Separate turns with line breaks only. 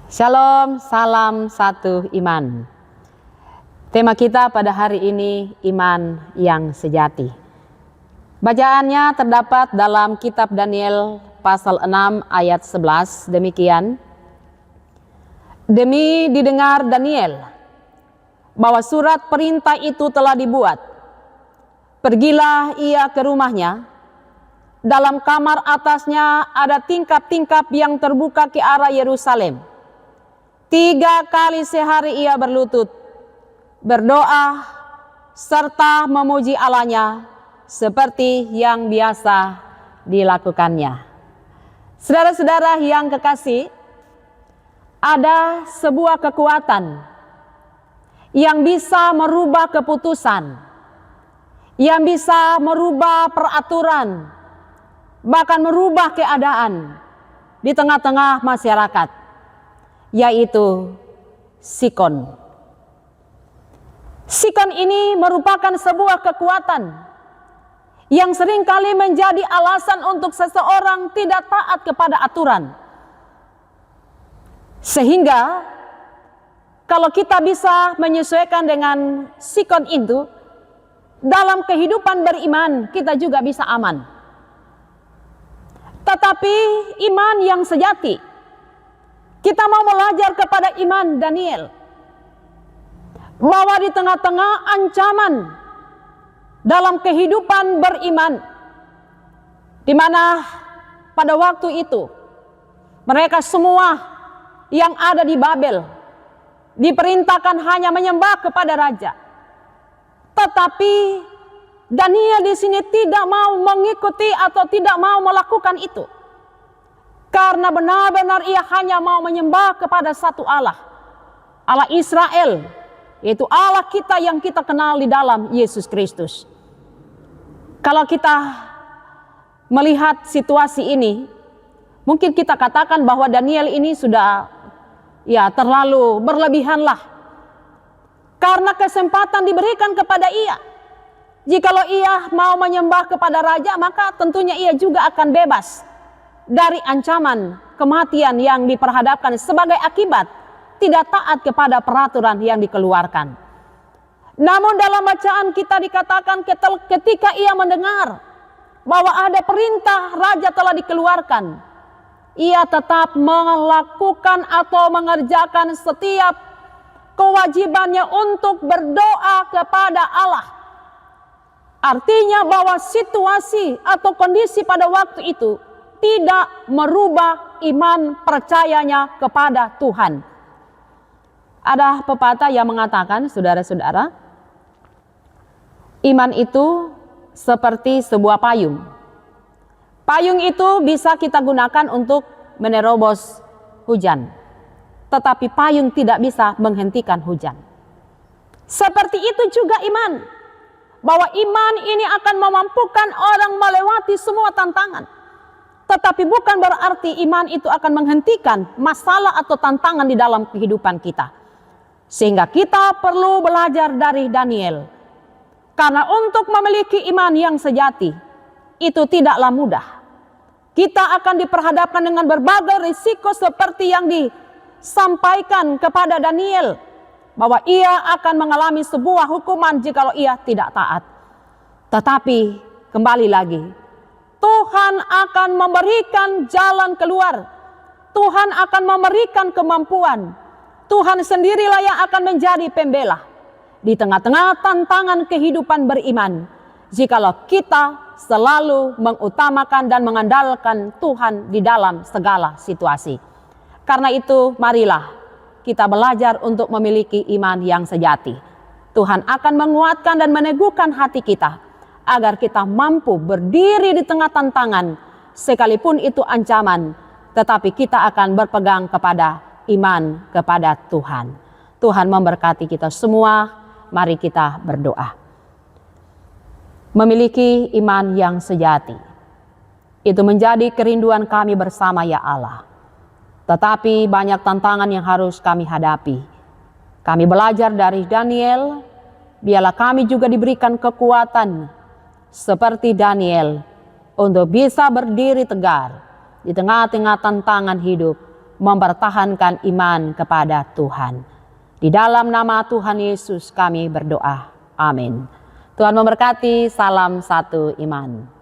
Shalom, salam satu iman. Tema kita pada hari ini, iman yang sejati. Bacaannya terdapat dalam kitab Daniel pasal 6 ayat 11, demikian. Demi didengar Daniel bahwa surat perintah itu telah dibuat, pergilah ia ke rumahnya. Dalam kamar atasnya ada tingkap-tingkap yang terbuka ke arah Yerusalem. 3 kali sehari ia berlutut, berdoa, serta memuji Allahnya seperti yang biasa dilakukannya. Saudara-saudara yang kekasih, ada sebuah kekuatan yang bisa merubah keputusan, yang bisa merubah peraturan, bahkan merubah keadaan di tengah-tengah masyarakat, yaitu sikon. Sikon ini merupakan sebuah kekuatan yang seringkali menjadi alasan untuk seseorang tidak taat kepada aturan. Sehingga kalau kita bisa menyesuaikan dengan sikon itu, dalam kehidupan beriman kita juga bisa aman. Tetapi iman yang sejati, kita mau belajar kepada iman Daniel, bahwa di tengah-tengah ancaman dalam kehidupan beriman, di mana pada waktu itu mereka semua yang ada di Babel diperintahkan hanya menyembah kepada raja. Tetapi Daniel di sini tidak mau mengikuti atau tidak mau melakukan itu. Karena benar-benar ia hanya mau menyembah kepada satu Allah, Allah Israel, yaitu Allah kita yang kita kenal di dalam Yesus Kristus. Kalau kita melihat situasi ini, mungkin kita katakan bahwa Daniel ini sudah terlalu berlebihanlah. Karena kesempatan diberikan kepada ia. Jikalau ia mau menyembah kepada raja, maka tentunya ia juga akan bebas dari ancaman kematian yang diperhadapkan sebagai akibat tidak taat kepada peraturan yang dikeluarkan. Namun dalam bacaan kita dikatakan ketika ia mendengar bahwa ada perintah raja telah dikeluarkan, ia tetap melakukan atau mengerjakan setiap kewajibannya untuk berdoa kepada Allah. Artinya bahwa situasi atau kondisi pada waktu itu tidak merubah iman percayanya kepada Tuhan. Ada pepatah yang mengatakan, saudara-saudara, iman itu seperti sebuah payung. Payung itu bisa kita gunakan untuk menerobos hujan, tetapi payung tidak bisa menghentikan hujan. Seperti itu juga iman, bahwa iman ini akan memampukan orang melewati semua tantangan. Tetapi bukan berarti iman itu akan menghentikan masalah atau tantangan di dalam kehidupan kita. Sehingga kita perlu belajar dari Daniel. Karena untuk memiliki iman yang sejati, itu tidaklah mudah. Kita akan diperhadapkan dengan berbagai risiko seperti yang disampaikan kepada Daniel. Bahwa ia akan mengalami sebuah hukuman jikalau ia tidak taat. Tetapi kembali lagi, Tuhan akan memberikan jalan keluar. Tuhan akan memberikan kemampuan. Tuhan sendirilah yang akan menjadi pembela di tengah-tengah tantangan kehidupan beriman. Jikalau kita selalu mengutamakan dan mengandalkan Tuhan di dalam segala situasi. Karena itu marilah kita belajar untuk memiliki iman yang sejati. Tuhan akan menguatkan dan meneguhkan hati kita, agar kita mampu berdiri di tengah tantangan, sekalipun itu ancaman, tetapi kita akan berpegang kepada iman kepada Tuhan. Tuhan memberkati kita semua, mari kita berdoa. Memiliki iman yang sejati, itu menjadi kerinduan kami bersama ya Allah. Tetapi banyak tantangan yang harus kami hadapi. Kami belajar dari Daniel, biarlah kami juga diberikan kekuatan seperti Daniel untuk bisa berdiri tegar di tengah-tengah tantangan hidup mempertahankan iman kepada Tuhan. Di dalam nama Tuhan Yesus kami berdoa. Amin. Tuhan memberkati, salam satu iman.